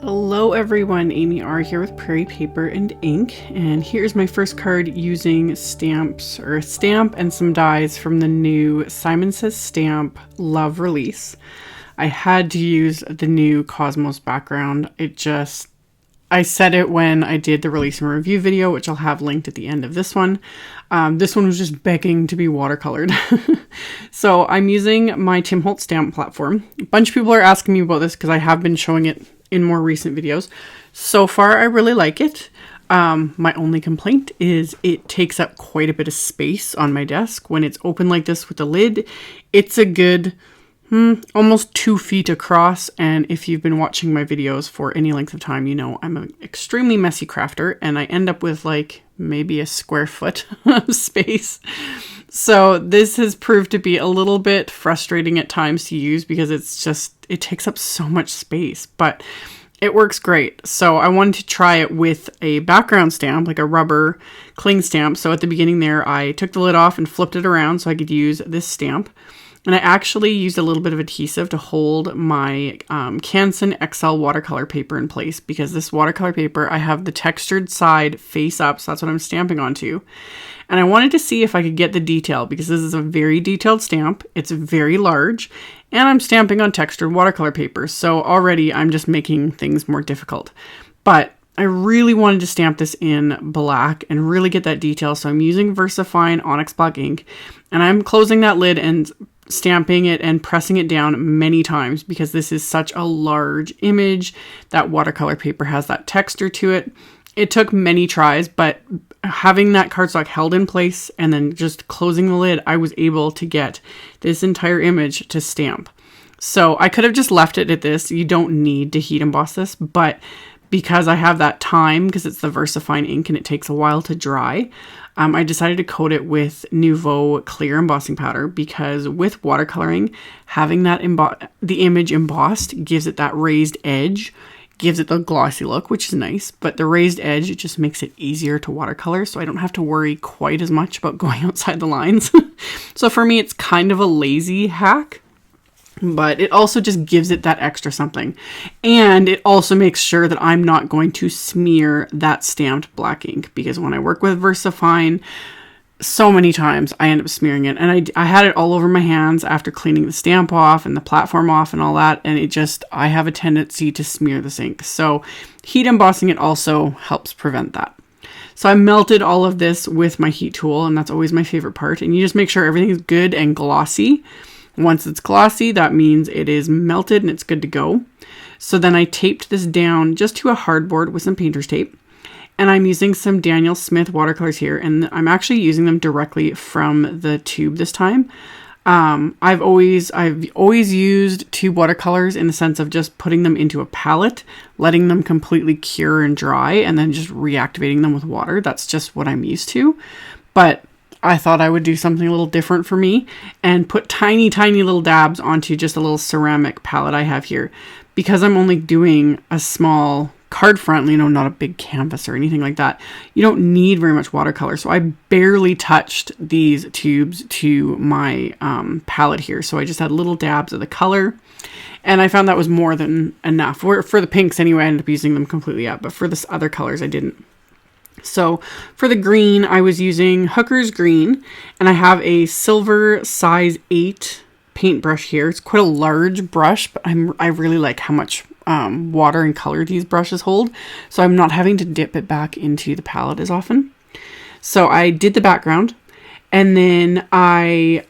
Hello everyone, AmyR here with Prairie Paper and Ink, and here's my first card using stamps, or a stamp and some dies from the new Simon Says Stamp Love release. I had to use the new Cosmos background. I said it when I did the release and review video, which I'll have linked at the end of this one. This one was just begging to be watercolored. So I'm using my Tim Holtz stamp platform. A bunch of people are asking me about this because I have been showing it in more recent videos. So far, I really like it. My only complaint is it takes up quite a bit of space on my desk. When it's open like this with the lid, it's a good almost 2 feet across. And if you've been watching my videos for any length of time, you know I'm an extremely messy crafter and I end up with like maybe a square foot of space. So this has proved to be a little bit frustrating at times to use because it takes up so much space, but it works great. So I wanted to try it with a background stamp, like a rubber cling stamp. So at the beginning there, I took the lid off and flipped it around so I could use this stamp. And I actually used a little bit of adhesive to hold my Canson XL watercolor paper in place because this watercolor paper, I have the textured side face up, so that's what I'm stamping onto. And I wanted to see if I could get the detail because this is a very detailed stamp. It's very large and I'm stamping on textured watercolor paper. So already I'm just making things more difficult. But I really wanted to stamp this in black and really get that detail. So I'm using VersaFine ONYX black ink and I'm closing that lid and stamping it and pressing it down many times because this is such a large image. That watercolor paper has that texture to it. It took many tries, but having that cardstock held in place and then just closing the lid, I was able to get this entire image to stamp. So I could have just left it at this. You don't need to heat emboss this, but because I have that time, because it's the VersaFine ink and it takes a while to dry, I decided to coat it with Nouveau clear embossing powder because with watercoloring, having that the image embossed gives it that raised edge, gives it the glossy look, which is nice, but the raised edge, it just makes it easier to watercolor, so I don't have to worry quite as much about going outside the lines. So for me, it's kind of a lazy hack, but it also just gives it that extra something. And it also makes sure that I'm not going to smear that stamped black ink because when I work with VersaFine, so many times I end up smearing it. And I had it all over my hands after cleaning the stamp off and the platform off and all that. And I have a tendency to smear this ink. So heat embossing it also helps prevent that. So I melted all of this with my heat tool and that's always my favorite part. And you just make sure everything is good and glossy. Once it's glossy, that means it is melted and it's good to go. So then I taped this down just to a hardboard with some painter's tape. And I'm using some Daniel Smith watercolors here. And I'm actually using them directly from the tube this time. I've always used tube watercolors in the sense of just putting them into a palette, letting them completely cure and dry, and then just reactivating them with water. That's just what I'm used to. But I thought I would do something a little different for me and put tiny, tiny little dabs onto just a little ceramic palette I have here. Because I'm only doing a small card front, you know, not a big canvas or anything like that, you don't need very much watercolor. So I barely touched these tubes to my palette here. So I just had little dabs of the color. And I found that was more than enough. For the pinks anyway, I ended up using them completely up. But for this other colors, I didn't. So for the green, I was using Hooker's Green, and I have a silver size 8 paintbrush here. It's quite a large brush, but I really like how much water and color these brushes hold. So I'm not having to dip it back into the palette as often. So I did the background, and then I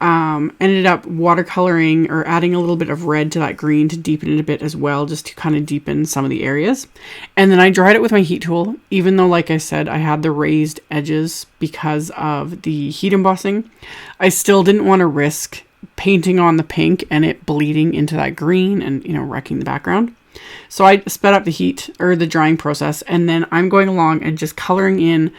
ended up watercoloring or adding a little bit of red to that green to deepen it a bit as well, just to kind of deepen some of the areas. And then I dried it with my heat tool, even though, like I said, I had the raised edges because of the heat embossing. I still didn't want to risk painting on the pink and it bleeding into that green and, you know, wrecking the background. So I sped up the heat or the drying process, and then I'm going along and just coloring in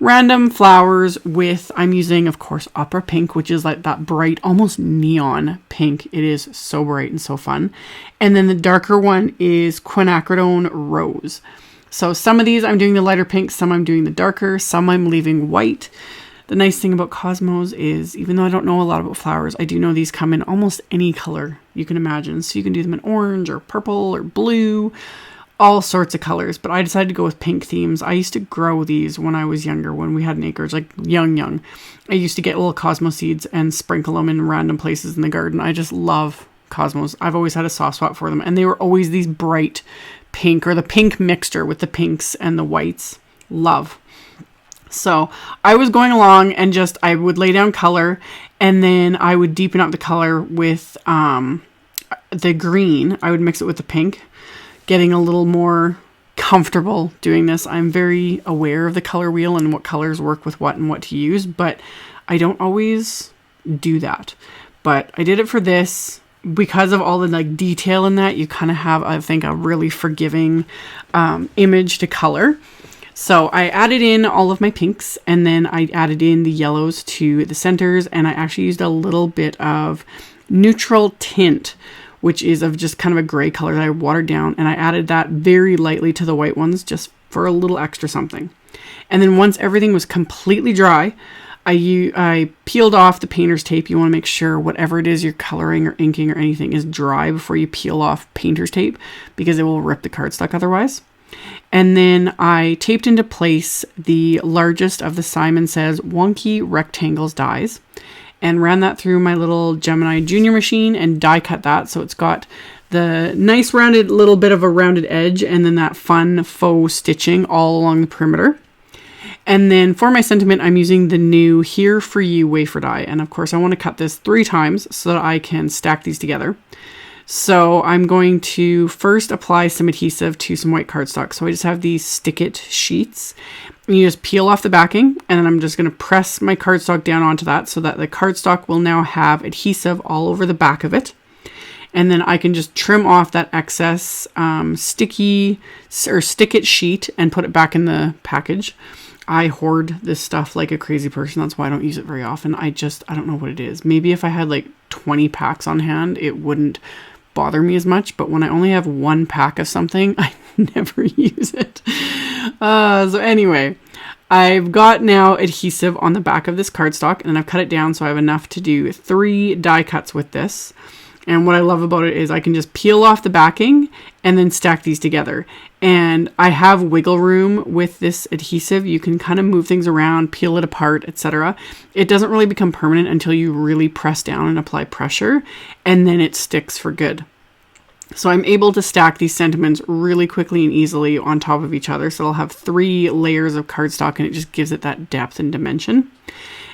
random flowers with, I'm using, of course, Opera Pink, which is like that bright, almost neon pink. It is so bright and so fun. And then the darker one is Quinacridone Rose. So some of these I'm doing the lighter pink, some I'm doing the darker, some I'm leaving white. The nice thing about Cosmos is, even though I don't know a lot about flowers, I do know these come in almost any color you can imagine. So you can do them in orange or purple or blue. all sorts of colors, but I decided to go with pink themes. I used to grow these when I was younger, when we had an acreage, like young. I used to get little cosmos seeds and sprinkle them in random places in the garden. I just love cosmos. I've always had a soft spot for them, and they were always these bright pink, or the pink mixture with the pinks and the whites. Love. So I was going along and I would lay down color, and then I would deepen up the color with the green. I would mix it with the pink, getting a little more comfortable doing this. I'm very aware of the color wheel and what colors work with what and what to use, but I don't always do that. But I did it for this because of all the like detail in that. You kind of have, I think, a really forgiving image to color. So I added in all of my pinks, and then I added in the yellows to the centers, and I actually used a little bit of neutral tint, which is of just kind of a gray color that I watered down, and I added that very lightly to the white ones just for a little extra something. And then once everything was completely dry, I peeled off the painter's tape. You want to make sure whatever it is you're coloring or inking or anything is dry before you peel off painter's tape, because it will rip the cardstock otherwise. And then I taped into place the largest of the Simon Says WONKY rectangles dies, and ran that through my little Gemini Junior machine and die cut that. So it's got the nice rounded little bit of a rounded edge, and then that fun faux stitching all along the perimeter. And then for my sentiment, I'm using the new Here For You wafer die. And of course I want to cut this 3 times so that I can stack these together. So I'm going to first apply some adhesive to some white cardstock. So I just have these stick it sheets. You just peel off the backing, and then I'm just going to press my cardstock down onto that so that the cardstock will now have adhesive all over the back of it. And then I can just trim off that excess sticky or stick it sheet and put it back in the package. I hoard this stuff like a crazy person. That's why I don't use it very often. I don't know what it is. Maybe if I had like 20 packs on hand, it wouldn't bother me as much, but when I only have 1 pack of something, I never use it. So anyway, I've got now adhesive on the back of this cardstock, and I've cut it down so I have enough to do 3 die cuts with this. And what I love about it is I can just peel off the backing and then stack these together. And I have wiggle room with this adhesive. You can kind of move things around, peel it apart, etc. It doesn't really become permanent until you really press down and apply pressure, and then it sticks for good. So I'm able to stack these sentiments really quickly and easily on top of each other. So I'll have 3 layers of cardstock, and it just gives it that depth and dimension.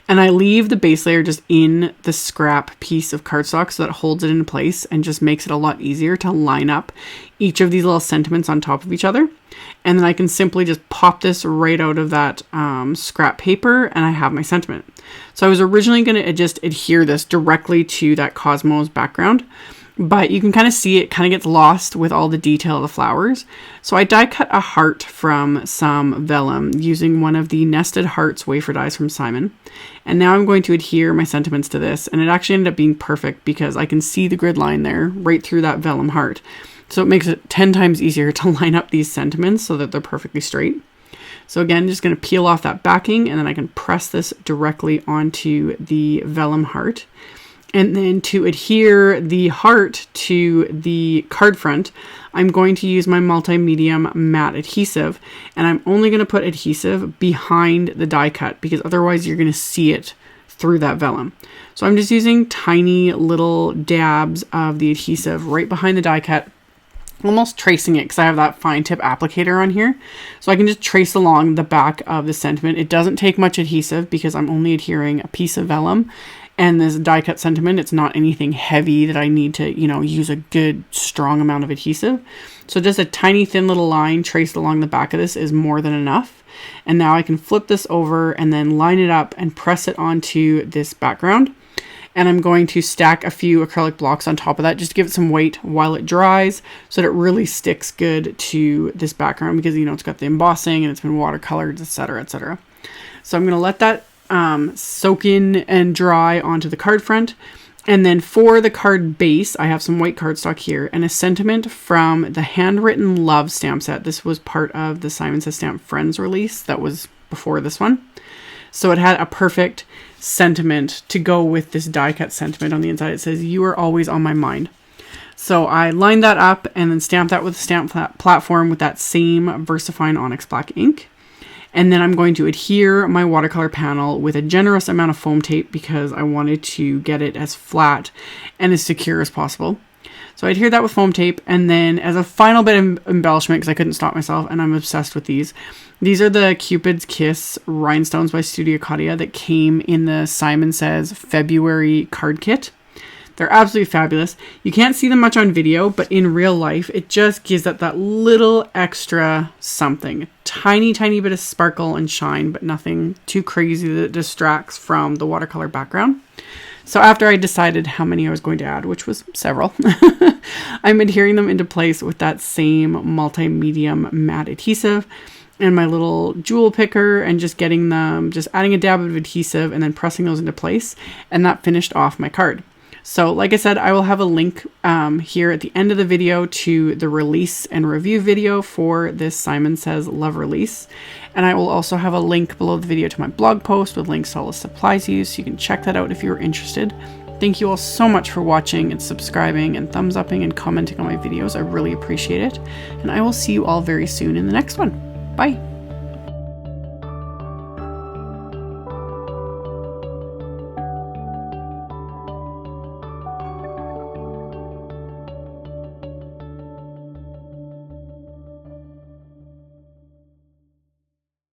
And I leave the base layer just in the scrap piece of cardstock so that it holds it in place and just makes it a lot easier to line up each of these little sentiments on top of each other. And then I can simply just pop this right out of that scrap paper, and I have my sentiment. So I was originally going to just adhere this directly to that Cosmos background, but you can kind of see it kind of gets lost with all the detail of the flowers. So I die cut a heart from some vellum using one of the Nested Hearts wafer dies from Simon. And now I'm going to adhere my sentiments to this, and it actually ended up being perfect because I can see the grid line there right through that vellum heart. So it makes it 10 times easier to line up these sentiments so that they're perfectly straight. So again, just going to peel off that backing, and then I can press this directly onto the vellum heart. And then to adhere the heart to the card front, I'm going to use my multi-medium matte adhesive, and I'm only going to put adhesive behind the die cut because otherwise you're going to see it through that vellum. So I'm just using tiny little dabs of the adhesive right behind the die cut, almost tracing it because I have that fine tip applicator on here. So I can just trace along the back of the sentiment. It doesn't take much adhesive because I'm only adhering a piece of vellum. And this die cut sentiment, it's not anything heavy that I need to, use a good strong amount of adhesive. So just a tiny thin little line traced along the back of this is more than enough. And now I can flip this over and then line it up and press it onto this background. And I'm going to stack a few acrylic blocks on top of that just to give it some weight while it dries so that it really sticks good to this background because, it's got the embossing and it's been watercolored, etc., etc. So I'm going to let that soak in and dry onto the card front. And then for the card base, I have some white cardstock here and a sentiment from the Handwritten Love stamp set. This was part of the Simon Says Stamp Friends release that was before this one. So it had a perfect sentiment to go with this die cut sentiment on the inside. It says, "You are always on my mind." So I lined that up and then stamped that with a stamp platform with that same VersaFine Onyx Black ink. And then I'm going to adhere my watercolor panel with a generous amount of foam tape because I wanted to get it as flat and as secure as possible. So I adhered that with foam tape, and then as a final bit of embellishment, because I couldn't stop myself and I'm obsessed with these. These are the Cupid's Kiss rhinestones by Studio Claudia that came in the Simon Says February card kit. They're absolutely fabulous. You can't see them much on video, but in real life, it just gives that little extra something. A tiny, tiny bit of sparkle and shine, but nothing too crazy that distracts from the watercolor background. So after I decided how many I was going to add, which was several, I'm adhering them into place with that same multi-medium matte adhesive and my little jewel picker, and just getting them, just adding a dab of adhesive and then pressing those into place. And that finished off my card. So like I said, I will have a link here at the end of the video to the release and review video for this Simon Says Love release. And I will also have a link below the video to my blog post with links to all the supplies used, so you can check that out if you're interested. Thank you all so much for watching and subscribing and thumbs upping and commenting on my videos. I really appreciate it. And I will see you all very soon in the next one. Bye.